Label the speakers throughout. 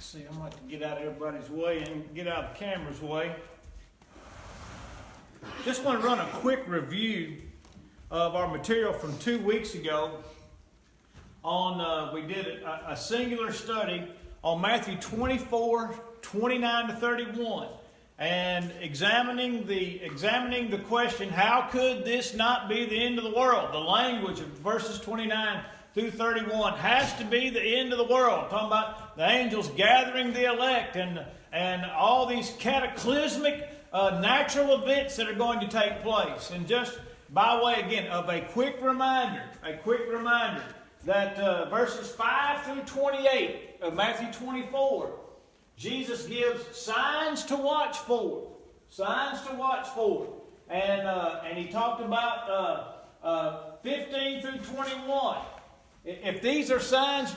Speaker 1: See, I might get out of everybody's way and get out of the camera's way. Just want to run a quick review of our material from 2 weeks ago. We did a singular study on Matthew 24, 29 to 31, and examining the question, how could this not be the end of the world? The language of verses 29 through 31 has to be the end of the world. Talking about the angels gathering the elect and all these cataclysmic natural events that are going to take place. And just by way, again, of a quick reminder that verses 5 through 28 of Matthew 24, Jesus gives signs to watch for. Signs to watch for. And he talked about 15 through 21. If these are signs,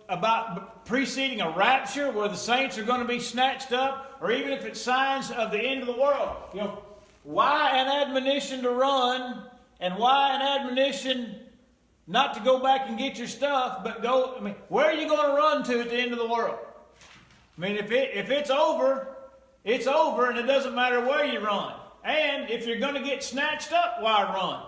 Speaker 1: about preceding a rapture where the saints are going to be snatched up, or even if it's signs of the end of the world, why an admonition to run, and why an admonition not to go back and get your stuff, but go? Where are you going to run to at the end of the world? If it's over, it's over, and it doesn't matter where you run. And if you're going to get snatched up, why run?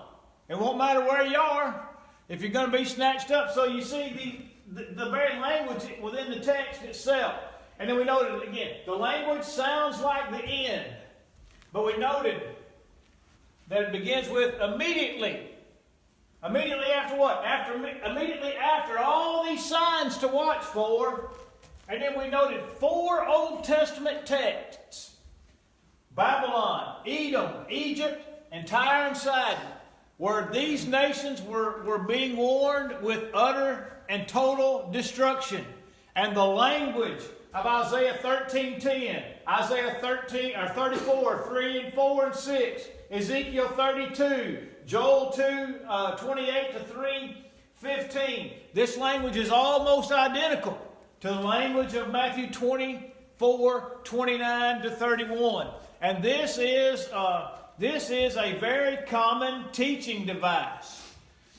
Speaker 1: It won't matter where you are if you're going to be snatched up. So you see the very language within the text itself. And then we noted again, the language sounds like the end. But we noted that it begins with immediately. Immediately after what? Immediately after all these signs to watch for. And then we noted 4 Old Testament texts. Babylon, Edom, Egypt, and Tyre and Sidon, where these nations were being warned with utter and total destruction. And the language of Isaiah 13:10, Isaiah 34, 3 and 4 and 6, Ezekiel 32, Joel 2, 28 to 3, 15. This language is almost identical to the language of Matthew 24, 29 to 31. And this is a very common teaching device,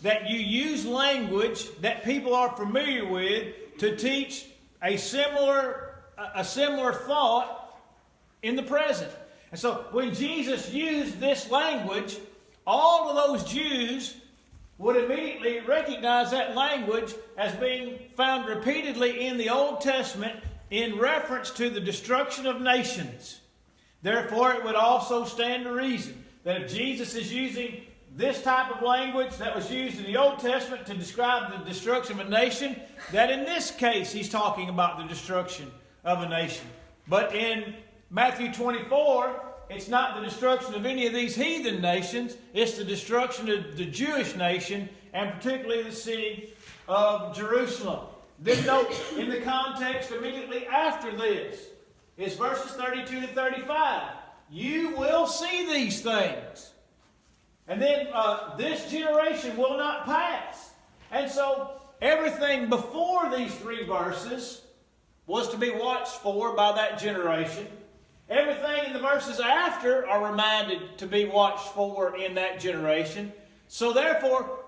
Speaker 1: that you use language that people are familiar with to teach a similar thought in the present. And so when Jesus used this language, all of those Jews would immediately recognize that language as being found repeatedly in the Old Testament in reference to the destruction of nations. Therefore, it would also stand to reason that if Jesus is using this type of language that was used in the Old Testament to describe the destruction of a nation, that in this case he's talking about the destruction of a nation. But in Matthew 24, it's not the destruction of any of these heathen nations, it's the destruction of the Jewish nation, and particularly the city of Jerusalem. Then note, in the context immediately after this, is verses 32 to 35. You will see these things. And then this generation will not pass. And so everything before these 3 verses was to be watched for by that generation. Everything in the verses after are reminded to be watched for in that generation. So therefore,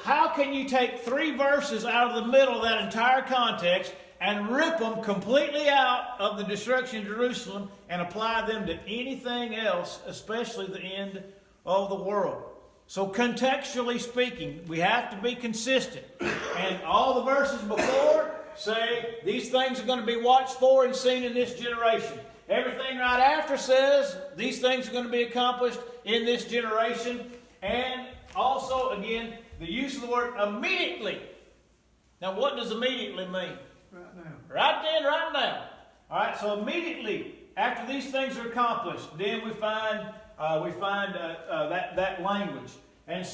Speaker 1: how can you take 3 verses out of the middle of that entire context and rip them completely out of the destruction of Jerusalem and apply them to anything else, especially the end of the world? So contextually speaking, we have to be consistent. And all the verses before say these things are going to be watched for and seen in this generation. Everything right after says these things are going to be accomplished in this generation. And also, again, the use of the word immediately. Now, what does immediately mean?
Speaker 2: Right now.
Speaker 1: Right then, right now. All right, so immediately after these things are accomplished, then we find that language. And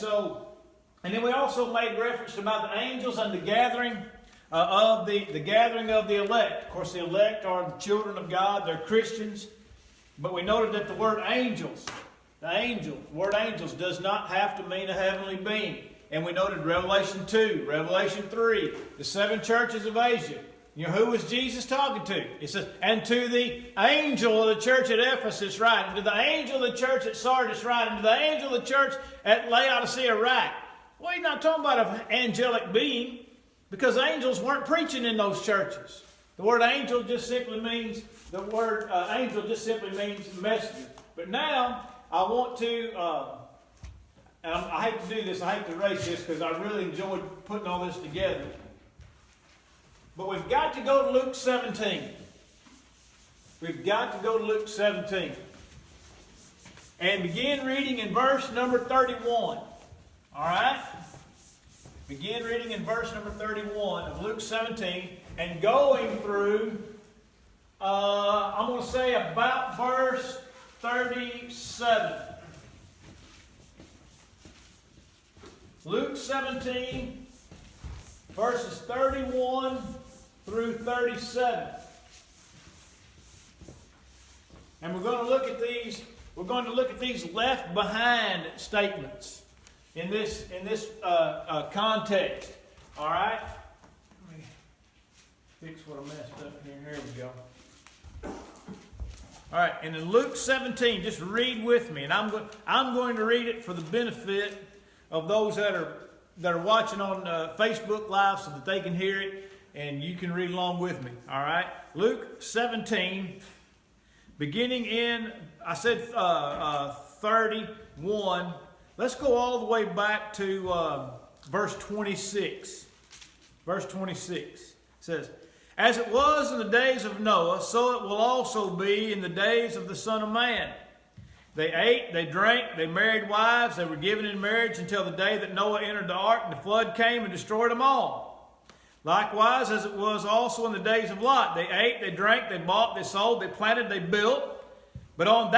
Speaker 1: then we also made reference about the angels and the gathering of the elect. Of course, the elect are the children of God; they're Christians. But we noted that the word angels, word angels, does not have to mean a heavenly being. And we noted Revelation 2, Revelation 3, the 7 churches of Asia. Who was Jesus talking to? It says, and to the angel of the church at Ephesus write, and to the angel of the church at Sardis write, and to the angel of the church at Laodicea write. Well, he's not talking about an angelic being, because angels weren't preaching in those churches. The word angel just simply means, angel just simply means messenger. But now, I want to, and I hate to do this, I hate to erase this because I really enjoyed putting all this together. But we've got to go to Luke 17. We've got to go to Luke 17. And begin reading in verse number 31. Alright? Begin reading in verse number 31 of Luke 17. And going through, I'm going to say about verse 37. Luke 17, verses 31 through 37. And we're going to look at these. We're going to look at these left behind statements in this context. All right. Let me fix what I messed up here. Here we go. All right. And in Luke 17, just read with me, and I'm going to read it for the benefit of those that are watching on Facebook Live, so that they can hear it and you can read along with me. All right. Luke 17. Beginning in, I said 31. Let's go all the way back to verse 26. Verse 26 says, "As it was in the days of Noah, so it will also be in the days of the Son of Man. They ate, they drank, they married wives, they were given in marriage until the day that Noah entered the ark, and the flood came and destroyed them all. Likewise, as it was also in the days of Lot, they ate, they drank, they bought, they sold, they planted, they built. But on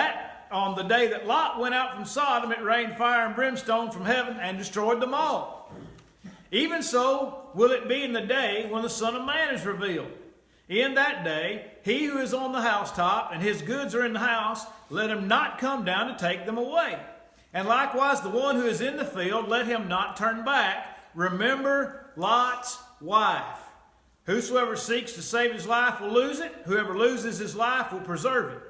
Speaker 1: the day that Lot went out from Sodom, it rained fire and brimstone from heaven and destroyed them all. Even so will it be in the day when the Son of Man is revealed. In that day, he who is on the housetop and his goods are in the house, let him not come down to take them away. And likewise, the one who is in the field, let him not turn back. Remember Lot's wife. Whosoever seeks to save his life will lose it. Whoever loses his life will preserve it.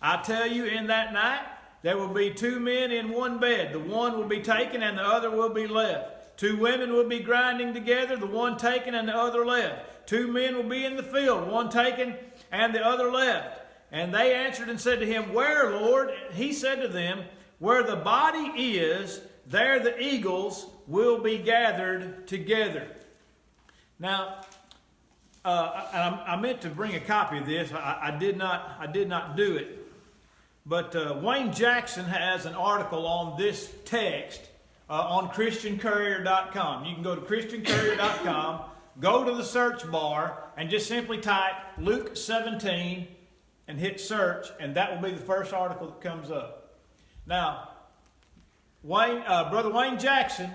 Speaker 1: I tell you, in that night, there will be two men in one bed. The one will be taken and the other will be left. Two women will be grinding together, the one taken and the other left. Two men will be in the field, one taken and the other left. And they answered and said to him, Where, Lord? He said to them, Where the body is, there the eagles will be gathered together. Now, I meant to bring a copy of this. I did not do it. But Wayne Jackson has an article on this text on ChristianCourier.com. You can go to ChristianCourier.com, go to the search bar, and just simply type Luke 17 and hit search, and that will be the first article that comes up. Now, Brother Wayne Jackson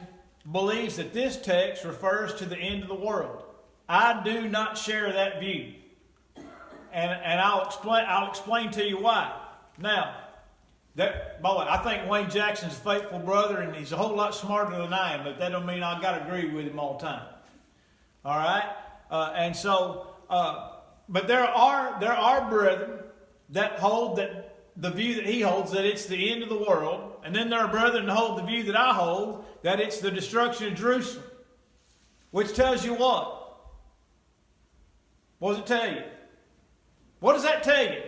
Speaker 1: believes that this text refers to the end of the world. I do not share that view, and I'll explain to you why. Now, by the way, I think Wayne Jackson's a faithful brother, and he's a whole lot smarter than I am, but that don't mean I've got to agree with him all the time. All right, but there are brethren that hold that the view that he holds, that it's the end of the world, and then there are brethren that hold the view that I hold, that it's the destruction of Jerusalem. Which tells you what? What does it tell you? What does that tell you?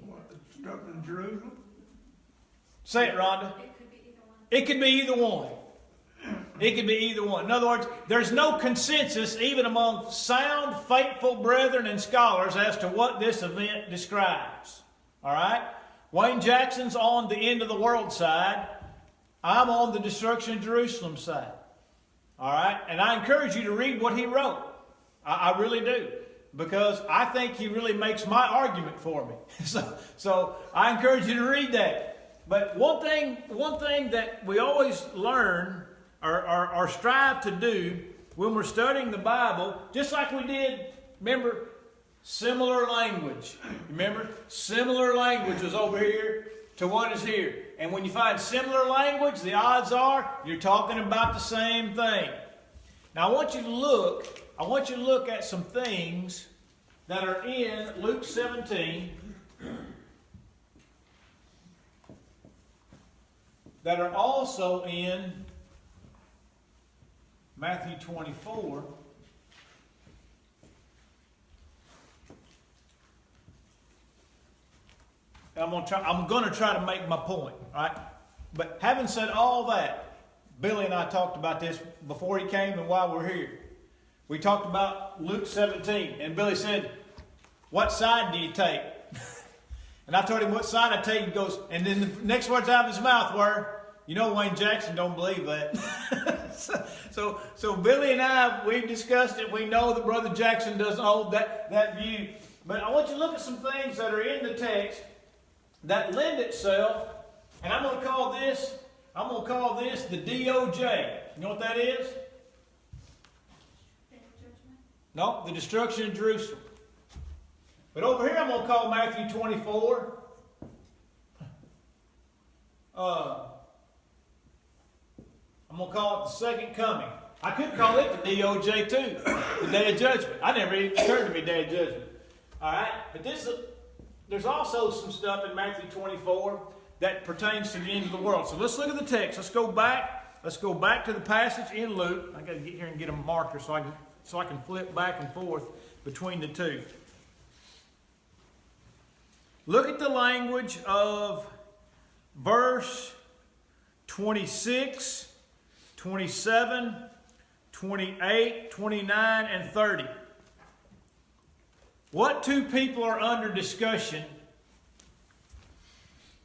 Speaker 2: What, the destruction of Jerusalem?
Speaker 1: Say it, Rhonda. It could be either one. It could be either one. In other words, there's no consensus even among sound, faithful brethren and scholars as to what this event describes. All right? Wayne Jackson's on the end of the world side. I'm on the destruction of Jerusalem side. All right? And I encourage you to read what he wrote. I really do. Because I think he really makes my argument for me. So I encourage you to read that. But one thing that we always learn or strive to do when we're studying the Bible, just like we did, remember, similar language. Remember, similar language is over here to what is here. And when you find similar language, the odds are you're talking about the same thing. Now I want you to look at some things that are in Luke 17 that are also in Matthew 24 And I'm gonna try to make my point, all right? But having said all that, Billy and I talked about this before he came and while we're here. We talked about Luke 17, and Billy said, "What side do you take?" And I told him what side I take. He goes, and then the next words out of his mouth were, "You know, Wayne Jackson don't believe that." so Billy and I, we've discussed it. We know that Brother Jackson doesn't hold that view. But I want you to look at some things that are in the text that lend itself, and I'm going to call this the DOJ. You know what that is? No, the destruction of Jerusalem. But over here I'm going to call Matthew 24. I'm going to call it the second coming. I could call it the DOJ too, the Day of Judgment. I never even occurred to me Day of Judgment. All right, but there's also some stuff in Matthew 24 that pertains to the end of the world. So let's look at the text. Let's go back to the passage in Luke. I got to get here and get a marker so I can flip back and forth between the two. Look at the language of verse 26, 27, 28, 29, and 30. What two people are under discussion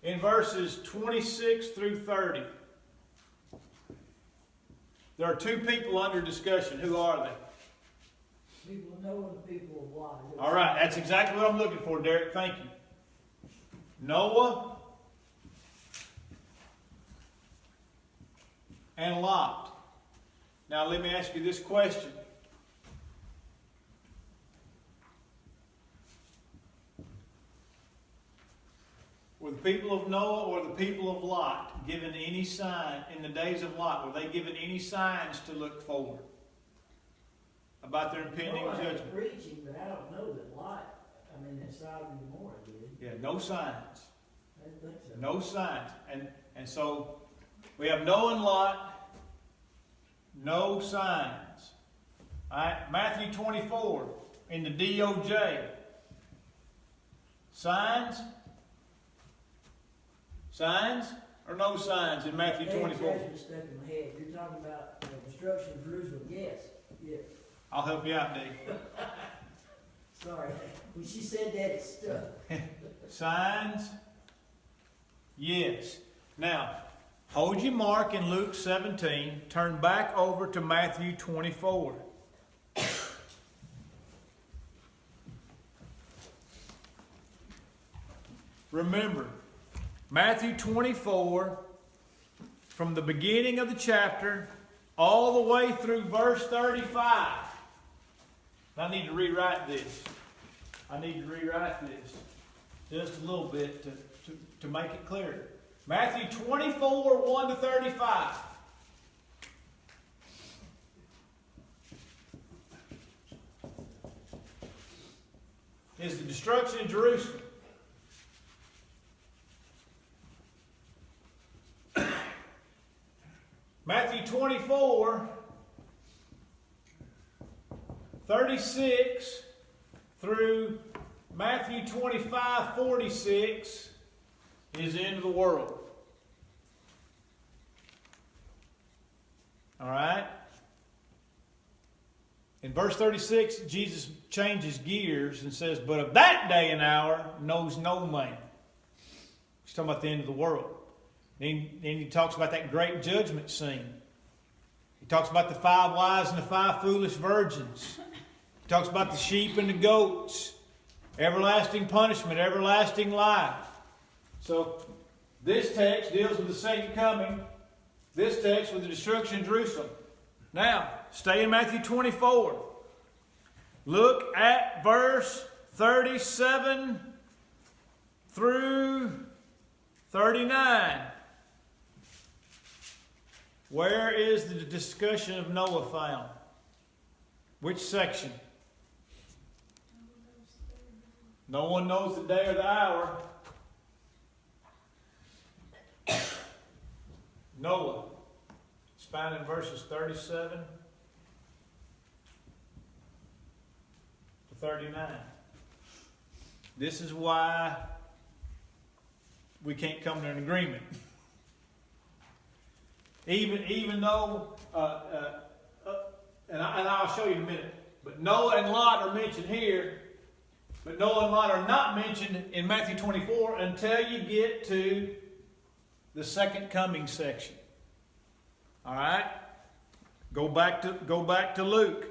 Speaker 1: in verses 26 through 30? There are two people under discussion. Who are they?
Speaker 3: People of Noah and people of Lot.
Speaker 1: All right, that's exactly what I'm looking for, Derek. Thank you. Noah and Lot. Now let me ask you this question. Were the people of Noah or the people of Lot given any sign in the days of Lot? Were they given any signs to look forward about their impending
Speaker 3: Noah was
Speaker 1: judgment?
Speaker 3: preaching, but I don't know that Lot, that Sodom and Gomorrah did.
Speaker 1: Yeah, no signs.
Speaker 3: I didn't think so.
Speaker 1: No signs. And so we have Noah and Lot, no signs. All right, Matthew 24 in the DOJ. Signs? Signs or no signs in Matthew 24?
Speaker 3: Judgment stuck in my head. You're talking about the destruction of Jerusalem. Yes.
Speaker 1: I'll help you out, Dave.
Speaker 3: Sorry. When she said that, it stuck.
Speaker 1: Signs? Yes. Now, hold your mark in Luke 17. Turn back over to Matthew 24. Remember, Matthew 24, from the beginning of the chapter, all the way through verse 35. I need to rewrite this. Just a little bit to make it clearer. Matthew 24, 1 to 35. Is the destruction of Jerusalem. Matthew 24, 36 through Matthew 25, 46 is the end of the world. All right? In verse 36, Jesus changes gears and says, "But of that day and hour knows no man." He's talking about the end of the world. Then he talks about that great judgment scene. He talks about the 5 wise and the 5 foolish virgins. He talks about the sheep and the goats. Everlasting punishment, everlasting life. So this text deals with the second coming. This text with the destruction of Jerusalem. Now, stay in Matthew 24. Look at verse 37 through 39. Where is the discussion of Noah found? Which section? No one knows the day or the hour. Noah. It's found in verses 37 to 39. This is why we can't come to an agreement. Even though, and I'll show you in a minute, but Noah and Lot are mentioned here, but Noah and Lot are not mentioned in Matthew 24 until you get to the second coming section. All right? Go back to Luke.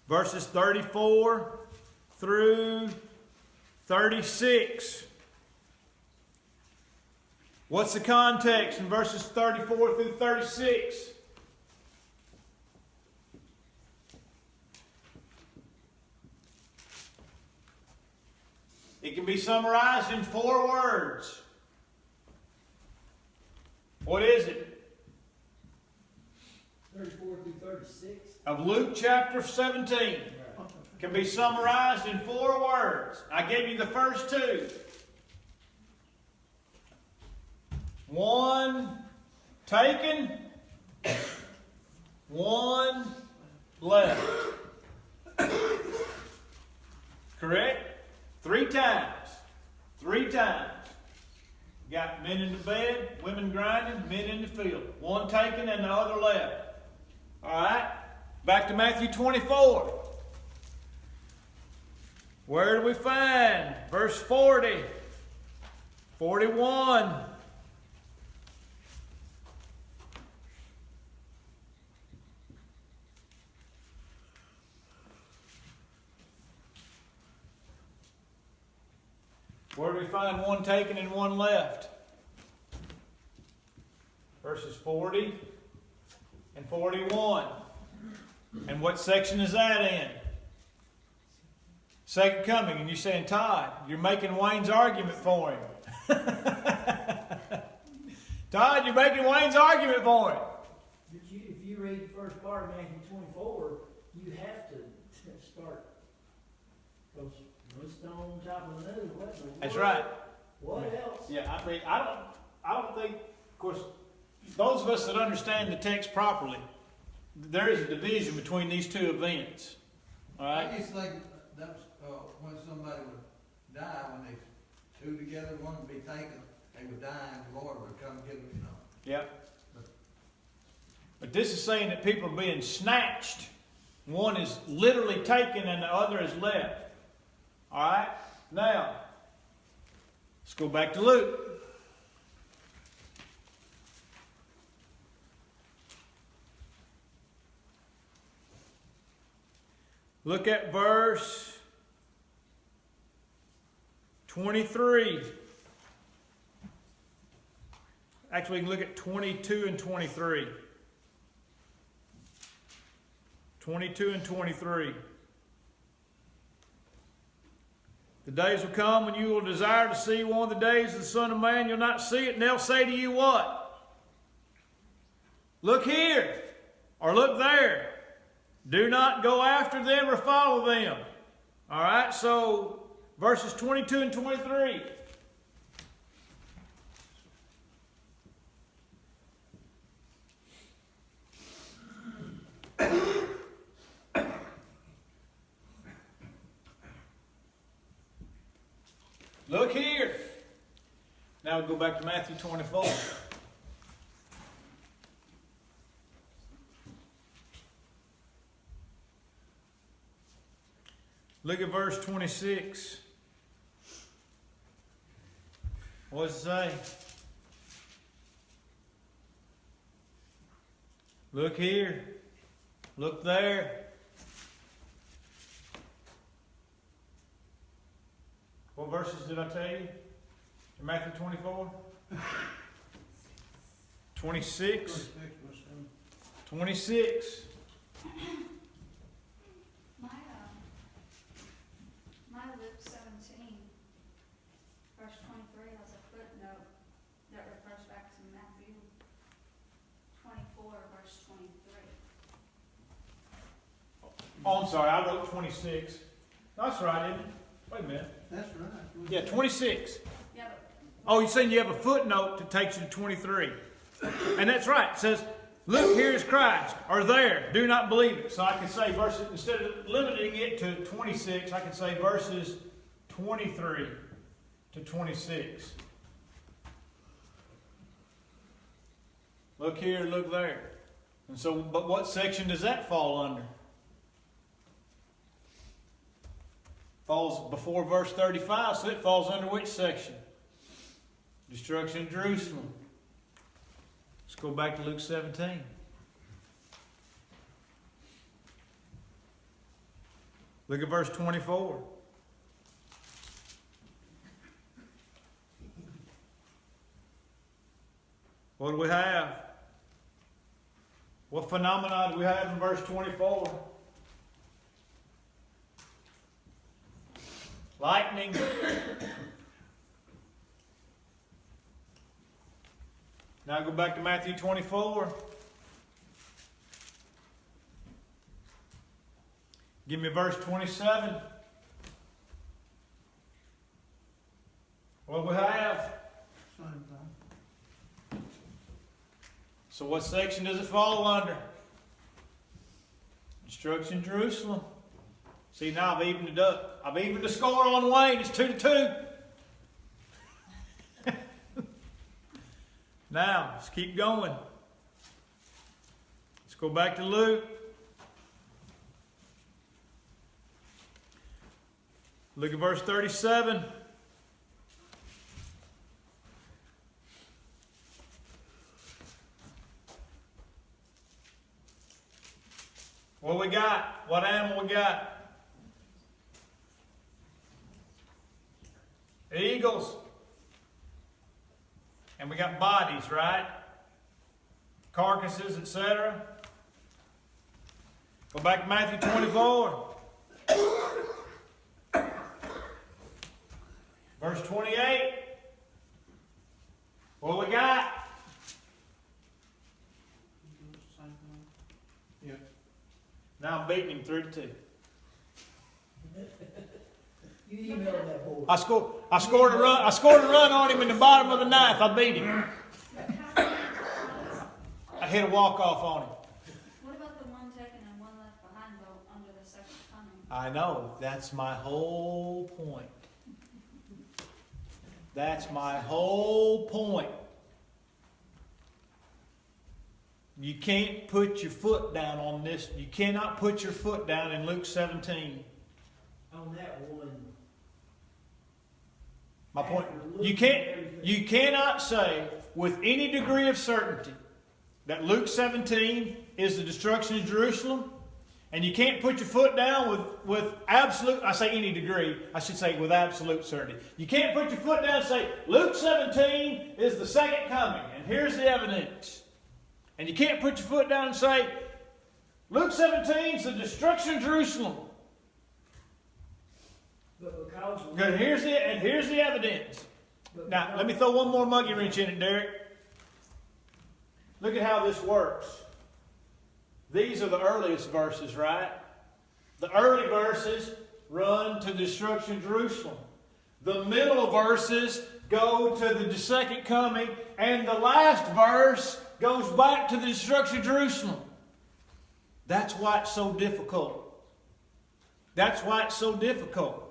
Speaker 1: Verses 34 through 36. What's the context in verses 34 through 36? It can be summarized in 4 words. What is it?
Speaker 3: 34 through 36.
Speaker 1: Of Luke chapter 17. Can be summarized in 4 words. I gave you the first 2. 1 taken, 1 left. Correct? 3 times. 3 times. Got men in the bed, women grinding, men in the field. 1 taken and the other left. Alright? Back to Matthew 24. Where do we find? Verse 40. 41. Where do we find 1 taken and 1 left? Verses 40 and 41. And what section is that in? Second coming. And you're saying, Todd, you're making Wayne's argument for him. Todd, you're making Wayne's argument for him.
Speaker 3: But if you read the first part of Matthew 24, you have to start. Because one stone on top of another.
Speaker 1: That's right.
Speaker 3: What else?
Speaker 1: Yeah, I mean, I don't think, of course, those of us that understand the text properly, there is a division between these 2 events. All right?
Speaker 2: I used to think that was when somebody would die, when they 2 together, one would be taken, they would die, and the Lord would come get them, you know.
Speaker 1: Yep. But this is saying that people are being snatched. One is literally taken and the other is left. All right? Now, let's go back to Luke. Look at verse 23. Actually, we can look at 22 and 23. 22 and 23. The days will come when you will desire to see one of the days of the Son of Man. You'll not see it, and they'll say to you what? Look here, or look there. Do not go after them or follow them. All right, so verses 22 and 23. Look here. Now we'll go back to Matthew 24. Look at verse 26. What does it say? Look here. Look there. What verses did I tell you? In Matthew 24? 26. 26.
Speaker 4: My Luke 17, verse 23 has a footnote that refers back to Matthew 24, verse 23.
Speaker 1: Oh, I'm sorry. I wrote 26. That's right, isn't it? Wait a minute.
Speaker 2: That's right.
Speaker 1: Yeah, 26.
Speaker 4: Yeah, but
Speaker 1: Oh, you're saying you have a footnote that takes you to 23. And that's right. It says, look, here is Christ. Or there. Do not believe it. So I can say verses, instead of limiting it to 26, I can say verses 23 to 26. Look here, look there. And so, but what section does that fall under? Falls before verse 35, so it falls under which section? Destruction of Jerusalem. Let's go back to Luke 17. Look at verse 24. What do we have? What phenomena do we have in verse 24? Lightning. Now go back to Matthew 24. Give me verse 27. What do we have?
Speaker 2: Same thing.
Speaker 1: So what section does it fall under? Destruction of Jerusalem. See, now I've evened it up. I've evened the score on Wayne. It's 2-2. Now, let's keep going. Let's go back to Luke. Look at verse 37. What we got? What animal we got? Eagles. And we got bodies, right? Carcasses, etc. Go back to Matthew 24. Verse 28. What we got?
Speaker 2: Yeah.
Speaker 1: Now I'm beating him 3-2.
Speaker 3: You emailed that board.
Speaker 1: I scored a run on him in the bottom of the ninth. I beat him. I hit a walk-off on him.
Speaker 4: What about the one taken and one left behind though under the second coming?
Speaker 1: I know. That's my whole point. That's my whole point. You can't put your foot down on this. You cannot put your foot down in Luke 17.
Speaker 3: On that one.
Speaker 1: My point, you cannot say with any degree of certainty that Luke 17 is the destruction of Jerusalem, and you can't put your foot down with absolute, I say any degree, I should say with absolute certainty. You can't put your foot down and say Luke 17 is the second coming, and here's the evidence. And you can't put your foot down and say Luke 17 is the destruction of Jerusalem.
Speaker 3: But because
Speaker 1: Good. Here's the evidence. Now, let me throw one more monkey wrench in it, Derek. Look at how this works. These are the earliest verses, right? The early verses run to the destruction of Jerusalem. The middle verses go to the second coming, and the last verse goes back to the destruction of Jerusalem. That's why it's so difficult. That's why it's so difficult.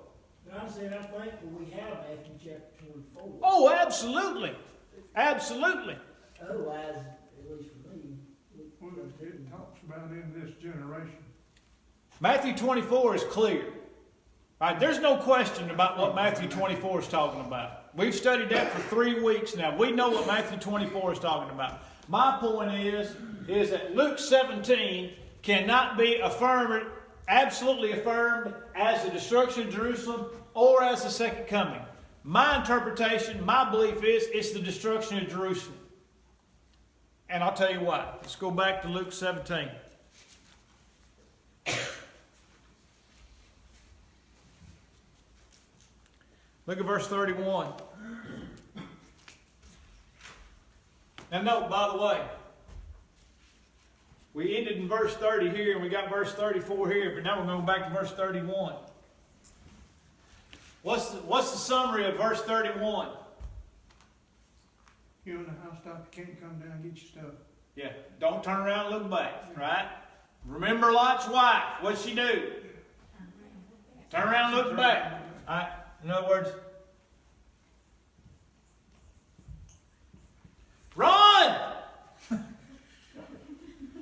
Speaker 3: I'm saying I'm thankful we have Matthew chapter 24.
Speaker 1: Oh, absolutely. Absolutely.
Speaker 3: Otherwise, at least for me,
Speaker 5: Well, it talks about in this generation.
Speaker 1: Matthew 24 is clear. Right? There's no question about what Matthew 24 is talking about. We've studied that for 3 weeks now. We know what Matthew 24 is talking about. My point is that Luke 17 cannot be affirmed, absolutely affirmed as the destruction of Jerusalem or as the second coming. My interpretation, my belief is it's the destruction of Jerusalem. And I'll tell you why. Let's go back to Luke 17. Look at verse 31. Now note, by the way, we ended in verse 30 here and we got verse 34 here, but now we're going back to verse 31. What's the summary of verse 31?
Speaker 5: You in the house top, you can't come down and get your stuff.
Speaker 1: Yeah, don't turn around and look back, right? Remember Lot's wife. What'd she do? Turn around and look back. All right? In other words, run!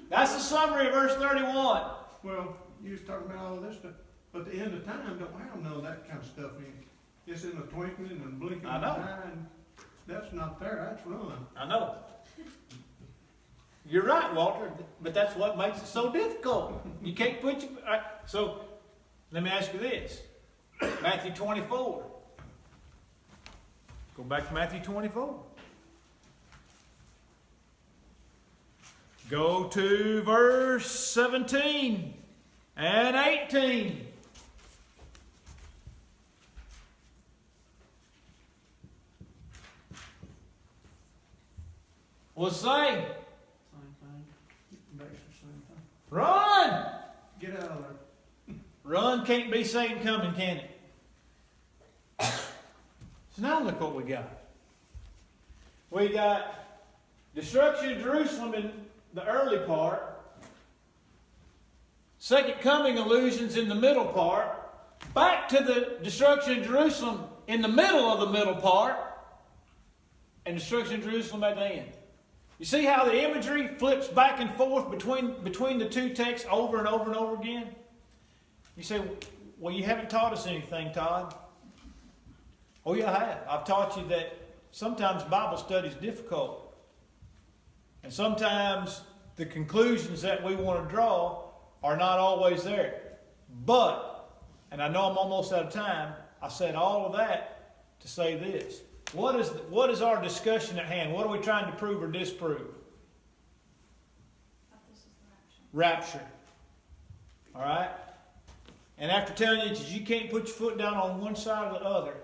Speaker 1: That's the summary of verse 31.
Speaker 5: Well, you was talking about all this stuff, but the end of time don't have none of that kind of stuff in it. It's in a twinkling and blinking
Speaker 1: I
Speaker 5: of
Speaker 1: know.
Speaker 5: an eye, and that's not there, that's run.
Speaker 1: I know. You're right, Walter, but that's what makes it so difficult. You can't put your... all right, so, let me ask you this. Matthew 24. Go back to Matthew 24. Go to verse 17 and 18. What's it say?
Speaker 5: Same thing. Basically same thing.
Speaker 1: Run!
Speaker 5: Get out of there.
Speaker 1: Run can't be Satan coming, can it? So now look what we got. We got destruction of Jerusalem in the early part. Second coming illusions in the middle part. Back to the destruction of Jerusalem in the middle of the middle part. And destruction of Jerusalem at the end. You see how the imagery flips back and forth between the two texts over and over and over again? You say, well, you haven't taught us anything, Todd. Oh, yeah, I have. I've taught you that sometimes Bible study is difficult. And sometimes the conclusions that we want to draw are not always there. But, and I know I'm almost out of time, I said all of that to say this. What is our discussion at hand? What are we trying to prove or disprove?
Speaker 4: This is the rapture.
Speaker 1: Rapture. All right? And after telling you that you can't put your foot down on one side or the other,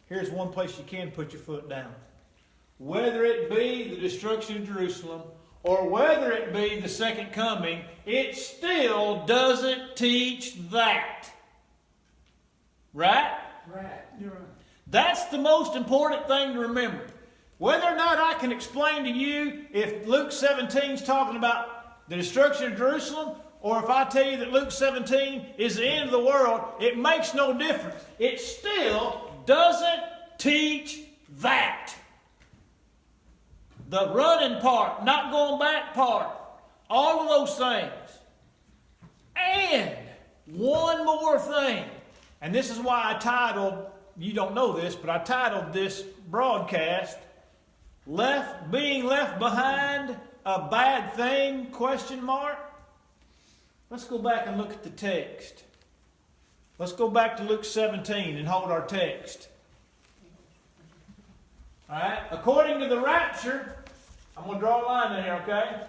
Speaker 1: here's one place you can put your foot down. Whether it be the destruction of Jerusalem or whether it be the second coming, it still doesn't teach that. Right?
Speaker 3: Right.
Speaker 5: You're right.
Speaker 1: That's the most important thing to remember. Whether or not I can explain to you if Luke 17 is talking about the destruction of Jerusalem, or if I tell you that Luke 17 is the end of the world, it makes no difference. It still doesn't teach that. The running part, not going back part, all of those things. And one more thing, and this is why I titled, you don't know this, but I titled this broadcast, Being Left Behind a Bad Thing, ? Let's go back and look at the text. Let's go back to Luke 17 and hold our text. All right? According to the rapture, I'm going to draw a line in here, okay?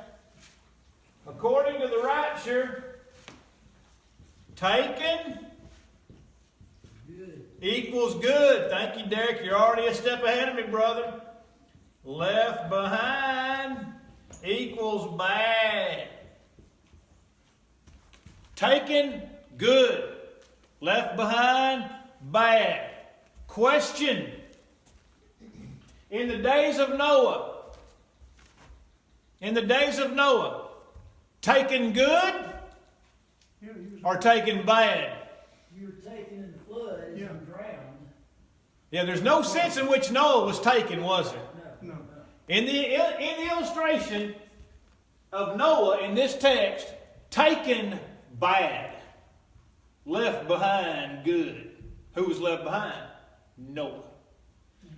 Speaker 1: According to the rapture, taken equals good. Thank you, Derek. You're already a step ahead of me, brother. Left behind equals bad. Taken, good. Left behind, bad. Question. In the days of Noah, taken good
Speaker 5: Yeah, you was,
Speaker 1: or taken bad?
Speaker 3: You were taken in the flood as
Speaker 5: Yeah.
Speaker 3: you drowned.
Speaker 1: Yeah, there's no sense in which Noah was taken, was there?
Speaker 3: No.
Speaker 5: no.
Speaker 1: In the illustration of Noah in this text, taken bad, left behind good. Who was left behind? Noah.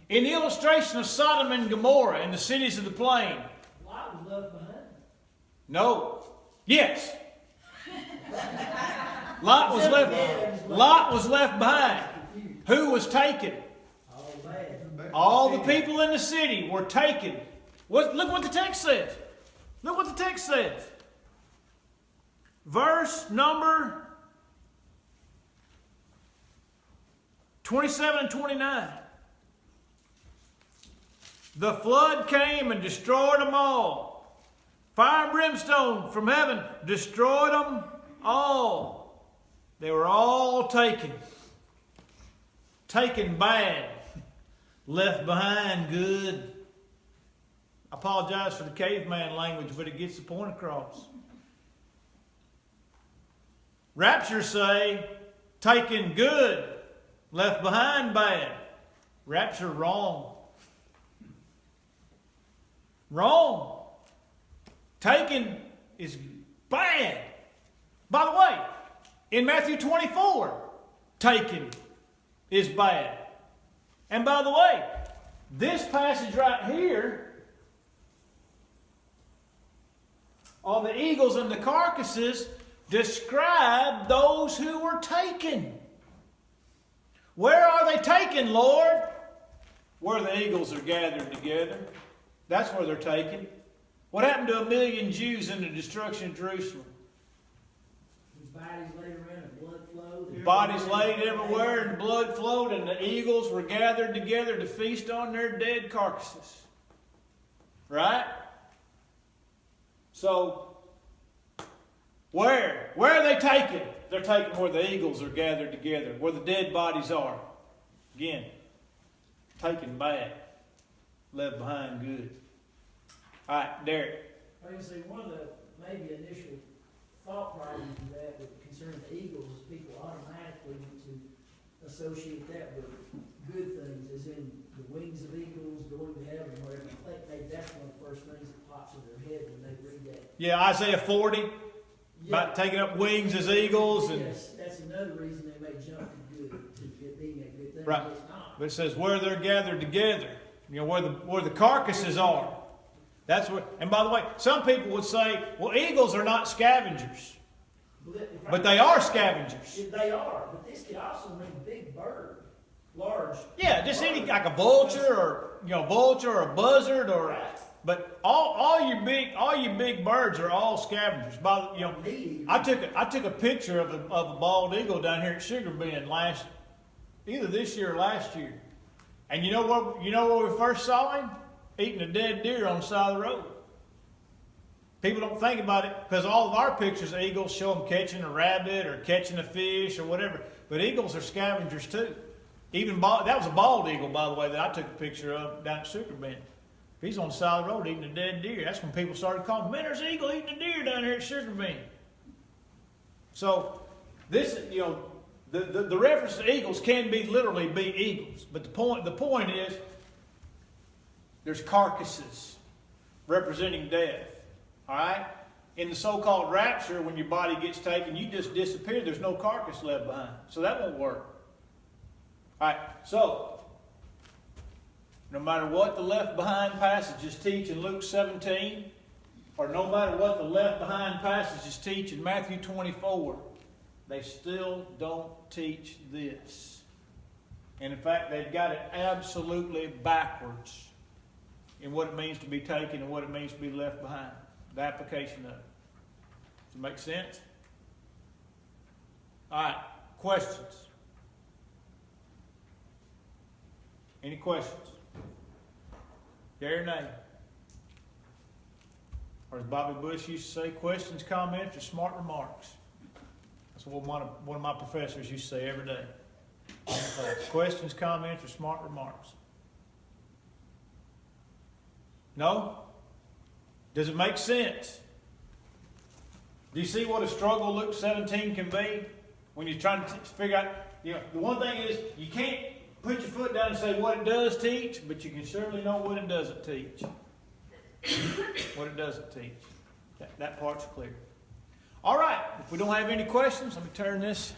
Speaker 1: In the illustration of Sodom and Gomorrah and the cities of the plain,
Speaker 3: Lot was left behind.
Speaker 1: no. Yes. Lot was left behind. Who was taken?
Speaker 3: All bad.
Speaker 1: All the people in the city were taken. Look what the text says. Look what the text says. Verse number 27 and 29. The flood came and destroyed them all. Fire and brimstone from heaven destroyed them all. They were all taken. Taken bad. Left behind good. I apologize for the caveman language, but it gets the point across. Rapture say, taken good. Left behind, bad. Rapture, wrong. Wrong. Taken is bad. By the way, in Matthew 24, taken is bad. And by the way, this passage right here on the eagles and the carcasses describe those who were taken. Where are they taken, Lord? Where the eagles are gathered together. That's where they're taken. What happened to 1 million Jews in the destruction of Jerusalem?
Speaker 3: Bodies laid around and blood flowed.
Speaker 1: Bodies laid everywhere and blood flowed, and the eagles were gathered together to feast on their dead carcasses. Right? So, where? Where are they taken? They're taken where the eagles are gathered together, where the dead bodies are. Again, taken bad, left behind good. All right, Derek.
Speaker 3: I can say one of the maybe initial thought problems with that concerning the eagles is people automatically want to associate that with good things, as in the wings of eagles, going to heaven, whatever. I think maybe that's one of the first things that pops in their head when they read that.
Speaker 1: Yeah, Isaiah 40, about taking up wings as eagles. And
Speaker 3: yes, that's another reason they may jump to good, to being a good thing.
Speaker 1: right.
Speaker 3: But it's not.
Speaker 1: But it says where they're gathered together, where the carcasses are. That's what. And by the way, some people would say, well, eagles are not scavengers. But they are scavengers.
Speaker 3: They are, but this could also mean big bird, large.
Speaker 1: Yeah, just any like a vulture or a buzzard or.
Speaker 3: Right.
Speaker 1: But all your big birds are all scavengers. I took a picture of a bald eagle down here at Sugar Bend either this year or last year, and you know where we first saw him? Eating a dead deer on the side of the road. People don't think about it because all of our pictures of eagles show them catching a rabbit or catching a fish or whatever. But eagles are scavengers too. That was a bald eagle, by the way, that I took a picture of down at Sugar Bend. He's on the side of the road eating a dead deer. That's when people started calling, man, there's an eagle eating a deer down here at Sugar Bend. So this, the reference to eagles can literally be eagles. But the point is, there's carcasses representing death. All right? In the so-called rapture, when your body gets taken, you just disappear. There's no carcass left behind. So that won't work. All right. So, no matter what the left behind passages teach in Luke 17, or no matter what the left behind passages teach in Matthew 24, they still don't teach this. And in fact, they've got it absolutely backwards in what it means to be taken and what it means to be left behind. The application of it. Does it make sense? All right. Questions? Any questions? Yea or nay? Or as Bobby Bush used to say, questions, comments, or smart remarks. That's what one of my professors used to say every day. Questions, comments, or smart remarks. No? Does it make sense? Do you see what a struggle Luke 17 can be? When you're trying to figure out, the one thing is, you can't put your foot down and say what it does teach, but you can surely know what it doesn't teach. What it doesn't teach. That part's clear. All right, if we don't have any questions, let me turn this